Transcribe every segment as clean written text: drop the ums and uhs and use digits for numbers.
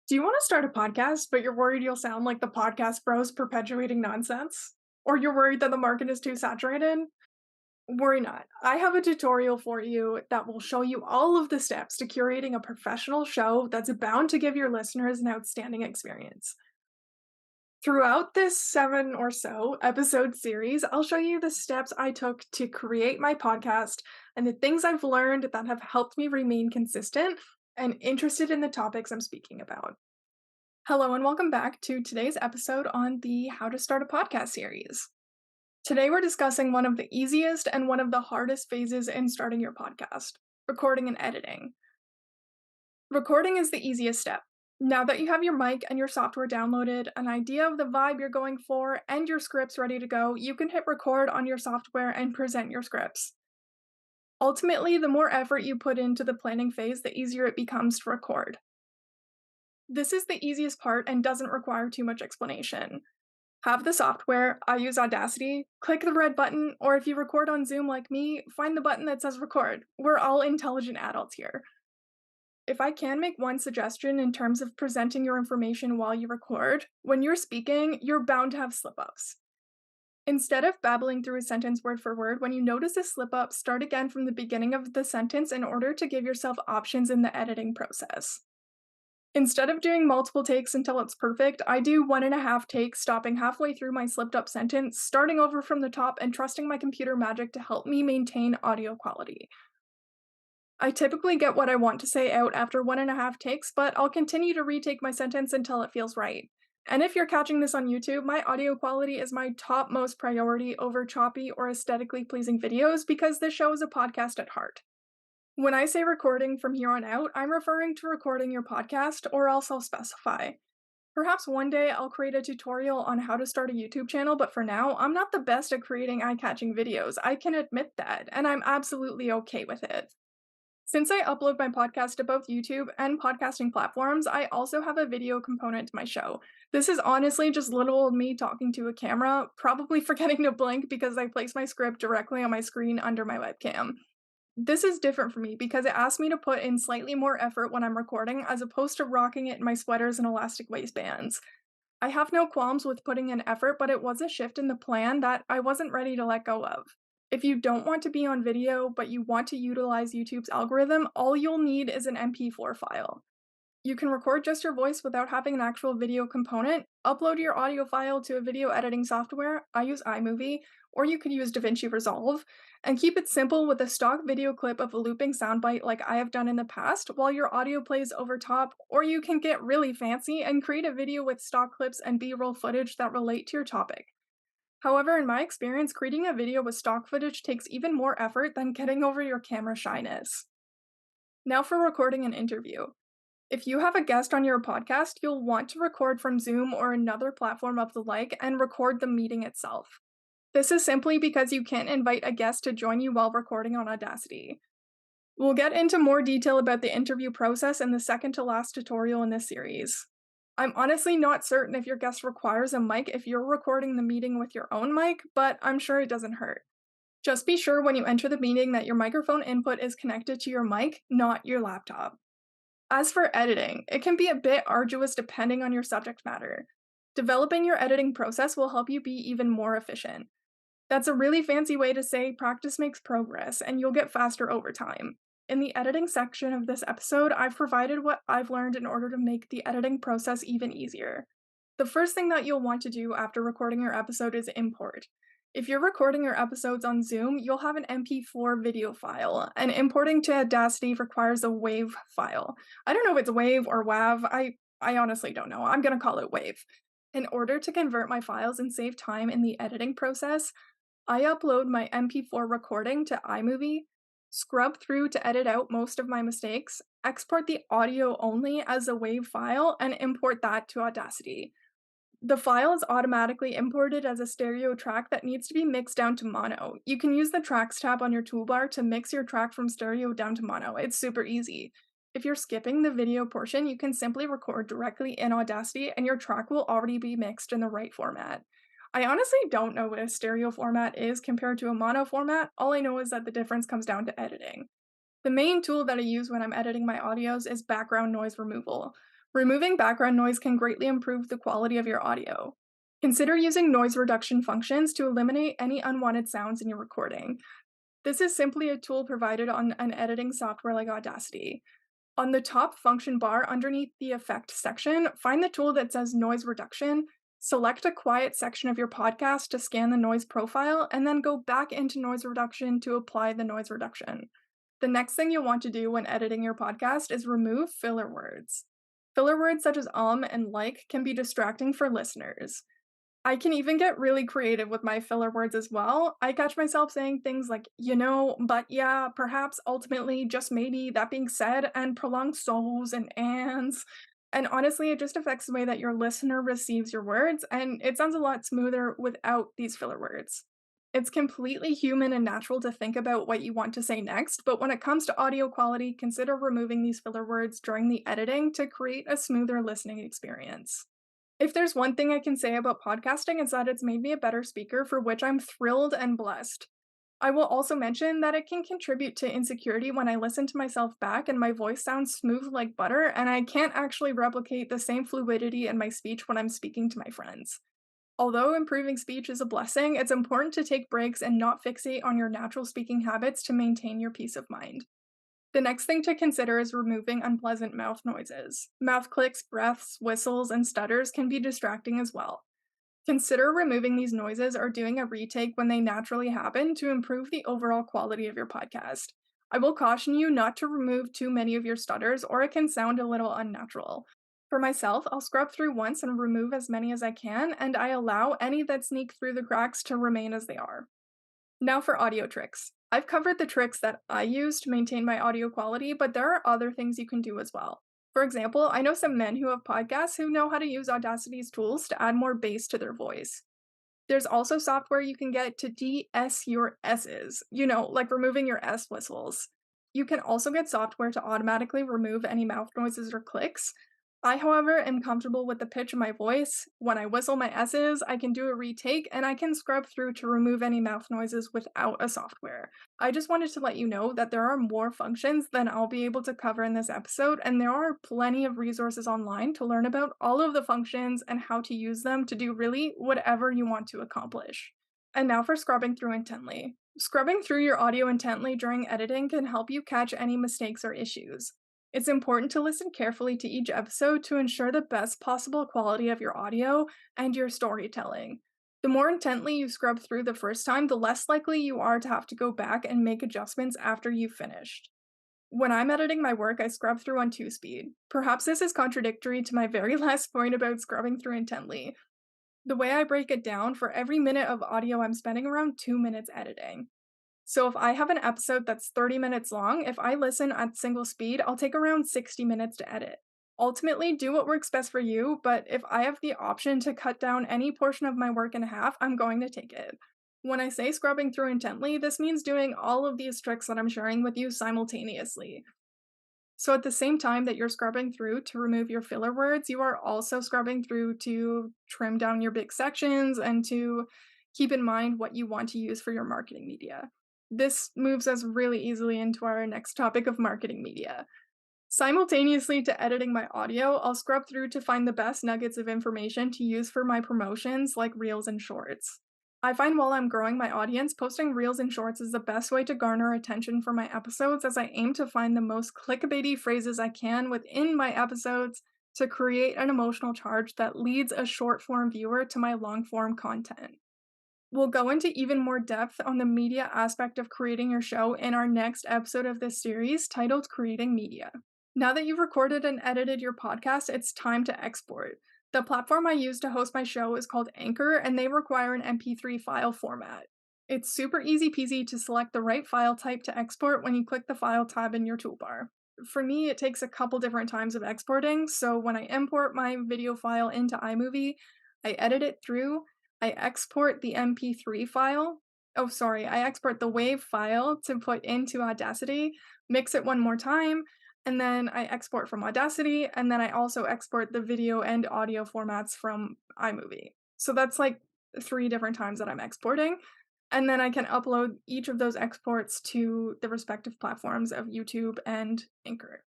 Do you want to start a podcast, but you're worried you'll sound like the podcast bros perpetuating nonsense? Or you're worried that the market is too saturated? Worry not. I have a tutorial for you that will show you all of the steps to curating a professional show that's bound to give your listeners an outstanding experience. Throughout this 7 or so episode series, I'll show you the steps I took to create my podcast and the things I've learned that have helped me remain consistent and interested in the topics I'm speaking about. Hello, and welcome back to today's episode on the How to Start a Podcast series. Today, we're discussing one of the easiest and one of the hardest phases in starting your podcast: recording and editing. Recording is the easiest step. Now that you have your mic and your software downloaded, an idea of the vibe you're going for, and your scripts ready to go, you can hit record on your software and present your scripts. Ultimately, the more effort you put into the planning phase, the easier it becomes to record. This is the easiest part and doesn't require too much explanation. Have the software, I use Audacity, click the red button, or if you record on Zoom like me, find the button that says record. We're all intelligent adults here. If I can make one suggestion in terms of presenting your information while you record, when you're speaking, you're bound to have slip ups. Instead of babbling through a sentence word for word, when you notice a slip up, start again from the beginning of the sentence in order to give yourself options in the editing process. Instead of doing multiple takes until it's perfect, I do 1.5 takes, stopping halfway through my slipped up sentence, starting over from the top, and trusting my computer magic to help me maintain audio quality. I typically get what I want to say out after 1.5 takes, but I'll continue to retake my sentence until it feels right. And if you're catching this on YouTube, my audio quality is my topmost priority over choppy or aesthetically pleasing videos because this show is a podcast at heart. When I say recording from here on out, I'm referring to recording your podcast, or else I'll specify. Perhaps one day I'll create a tutorial on how to start a YouTube channel, but for now, I'm not the best at creating eye-catching videos. I can admit that, and I'm absolutely okay with it. Since I upload my podcast to both YouTube and podcasting platforms, I also have a video component to my show. This is honestly just little old me talking to a camera, probably forgetting to blink because I place my script directly on my screen under my webcam. This is different for me because it asks me to put in slightly more effort when I'm recording as opposed to rocking it in my sweaters and elastic waistbands. I have no qualms with putting in effort, but it was a shift in the plan that I wasn't ready to let go of. If you don't want to be on video, but you want to utilize YouTube's algorithm, all you'll need is an MP4 file. You can record just your voice without having an actual video component, upload your audio file to a video editing software, I use iMovie, or you could use DaVinci Resolve, and keep it simple with a stock video clip of a looping soundbite like I have done in the past while your audio plays over top, or you can get really fancy and create a video with stock clips and B-roll footage that relate to your topic. However, in my experience, creating a video with stock footage takes even more effort than getting over your camera shyness. Now for recording an interview. If you have a guest on your podcast, you'll want to record from Zoom or another platform of the like and record the meeting itself. This is simply because you can't invite a guest to join you while recording on Audacity. We'll get into more detail about the interview process in the second to last tutorial in this series. I'm honestly not certain if your guest requires a mic if you're recording the meeting with your own mic, but I'm sure it doesn't hurt. Just be sure when you enter the meeting that your microphone input is connected to your mic, not your laptop. As for editing, it can be a bit arduous depending on your subject matter. Developing your editing process will help you be even more efficient. That's a really fancy way to say practice makes progress, and you'll get faster over time. In the editing section of this episode, I've provided what I've learned in order to make the editing process even easier. The first thing that you'll want to do after recording your episode is import. If you're recording your episodes on Zoom, you'll have an MP4 video file, and importing to Audacity requires a WAV file. I don't know if it's WAV or WAV, I honestly don't know. I'm gonna call it WAV. In order to convert my files and save time in the editing process, I upload my MP4 recording to iMovie, scrub through to edit out most of my mistakes, export the audio only as a WAV file, and import that to Audacity. The file is automatically imported as a stereo track that needs to be mixed down to mono. You can use the Tracks tab on your toolbar to mix your track from stereo down to mono. It's super easy. If you're skipping the video portion, you can simply record directly in Audacity and your track will already be mixed in the right format. I honestly don't know what a stereo format is compared to a mono format. All I know is that the difference comes down to editing. The main tool that I use when I'm editing my audios is background noise removal. Removing background noise can greatly improve the quality of your audio. Consider using noise reduction functions to eliminate any unwanted sounds in your recording. This is simply a tool provided on an editing software like Audacity. On the top function bar underneath the effect section, find the tool that says noise reduction, select a quiet section of your podcast to scan the noise profile, and then go back into noise reduction to apply the noise reduction. The next thing you'll want to do when editing your podcast is remove filler words. Filler words such as and like can be distracting for listeners. I can even get really creative with my filler words as well. I catch myself saying things like, but yeah, perhaps, ultimately, just maybe, that being said, and prolonged so's and ands. And honestly, it just affects the way that your listener receives your words, and it sounds a lot smoother without these filler words. It's completely human and natural to think about what you want to say next, but when it comes to audio quality, consider removing these filler words during the editing to create a smoother listening experience. If there's one thing I can say about podcasting, it's that it's made me a better speaker, for which I'm thrilled and blessed. I will also mention that it can contribute to insecurity when I listen to myself back and my voice sounds smooth like butter, and I can't actually replicate the same fluidity in my speech when I'm speaking to my friends. Although improving speech is a blessing, it's important to take breaks and not fixate on your natural speaking habits to maintain your peace of mind. The next thing to consider is removing unpleasant mouth noises. Mouth clicks, breaths, whistles, and stutters can be distracting as well. Consider removing these noises or doing a retake when they naturally happen to improve the overall quality of your podcast. I will caution you not to remove too many of your stutters, or it can sound a little unnatural. For myself, I'll scrub through once and remove as many as I can, and I allow any that sneak through the cracks to remain as they are. Now for audio tricks. I've covered the tricks that I use to maintain my audio quality, but there are other things you can do as well. For example, I know some men who have podcasts who know how to use Audacity's tools to add more bass to their voice. There's also software you can get to de-ess your S's, like removing your S whistles. You can also get software to automatically remove any mouth noises or clicks. I, however, am comfortable with the pitch of my voice. When I whistle my S's, I can do a retake and I can scrub through to remove any mouth noises without a software. I just wanted to let you know that there are more functions than I'll be able to cover in this episode, and there are plenty of resources online to learn about all of the functions and how to use them to do really whatever you want to accomplish. And now for scrubbing through intently. Scrubbing through your audio intently during editing can help you catch any mistakes or issues. It's important to listen carefully to each episode to ensure the best possible quality of your audio and your storytelling. The more intently you scrub through the first time, the less likely you are to have to go back and make adjustments after you've finished. When I'm editing my work, I scrub through on 2 speed. Perhaps this is contradictory to my very last point about scrubbing through intently. The way I break it down, for every minute of audio, I'm spending around 2 minutes editing. So if I have an episode that's 30 minutes long, if I listen at single speed, I'll take around 60 minutes to edit. Ultimately, do what works best for you, but if I have the option to cut down any portion of my work in half, I'm going to take it. When I say scrubbing through intently, this means doing all of these tricks that I'm sharing with you simultaneously. So at the same time that you're scrubbing through to remove your filler words, you are also scrubbing through to trim down your big sections and to keep in mind what you want to use for your marketing media. This moves us really easily into our next topic of marketing media. Simultaneously to editing my audio, I'll scrub through to find the best nuggets of information to use for my promotions like Reels and Shorts. I find while I'm growing my audience, posting Reels and Shorts is the best way to garner attention for my episodes, as I aim to find the most clickbaity phrases I can within my episodes to create an emotional charge that leads a short form viewer to my long form content. We'll go into even more depth on the media aspect of creating your show in our next episode of this series, titled Creating Media. Now that you've recorded and edited your podcast, it's time to export. The platform I use to host my show is called Anchor, and they require an MP3 file format. It's super easy peasy to select the right file type to export when you click the File tab in your toolbar. For me, it takes a couple different times of exporting, so when I import my video file into iMovie, I edit it through, I export the MP3 file. I export the WAV file to put into Audacity, mix it one more time, and then I export from Audacity, and then I also export the video and audio formats from iMovie. So that's like 3 different times that I'm exporting, and then I can upload each of those exports to the respective platforms of YouTube and Anchor.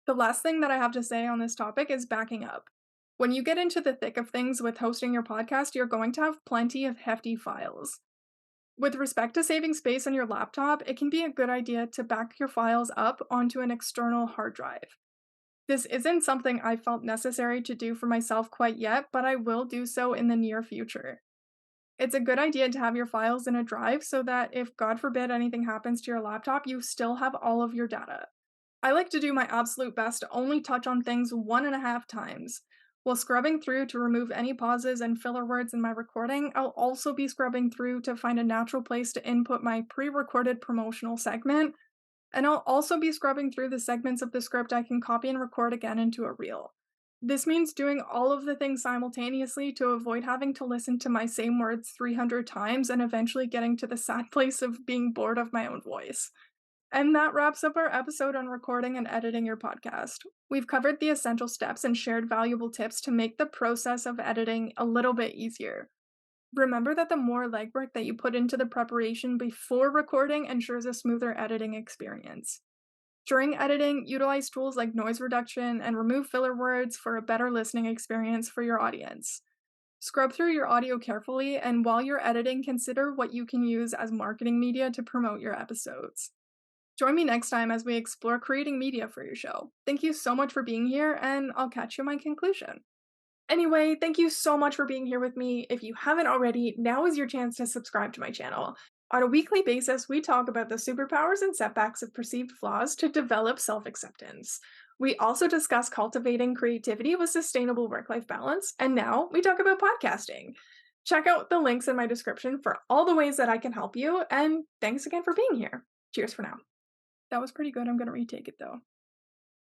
The last thing that I have to say on this topic is backing up. When you get into the thick of things with hosting your podcast, you're going to have plenty of hefty files. With respect to saving space on your laptop, it can be a good idea to back your files up onto an external hard drive. This isn't something I felt necessary to do for myself quite yet, but I will do so in the near future. It's a good idea to have your files in a drive so that if, God forbid, anything happens to your laptop, you still have all of your data. I like to do my absolute best to only touch on things 1.5 times. While scrubbing through to remove any pauses and filler words in my recording, I'll also be scrubbing through to find a natural place to input my pre recorded promotional segment, and I'll also be scrubbing through the segments of the script I can copy and record again into a reel. This means doing all of the things simultaneously to avoid having to listen to my same words 300 times and eventually getting to the sad place of being bored of my own voice. And that wraps up our episode on recording and editing your podcast. We've covered the essential steps and shared valuable tips to make the process of editing a little bit easier. Remember that the more legwork that you put into the preparation before recording ensures a smoother editing experience. During editing, utilize tools like noise reduction and remove filler words for a better listening experience for your audience. Scrub through your audio carefully, and while you're editing, consider what you can use as marketing media to promote your episodes. Join me next time as we explore creating media for your show. Thank you so much for being here, and I'll catch you in my conclusion. Anyway, thank you so much for being here with me. If you haven't already, now is your chance to subscribe to my channel. On a weekly basis, we talk about the superpowers and setbacks of perceived flaws to develop self acceptance. We also discuss cultivating creativity with sustainable work life balance, and now we talk about podcasting. Check out the links in my description for all the ways that I can help you, and thanks again for being here. Cheers for now. That was pretty good. I'm going to retake it though.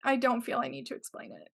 I don't feel I need to explain it.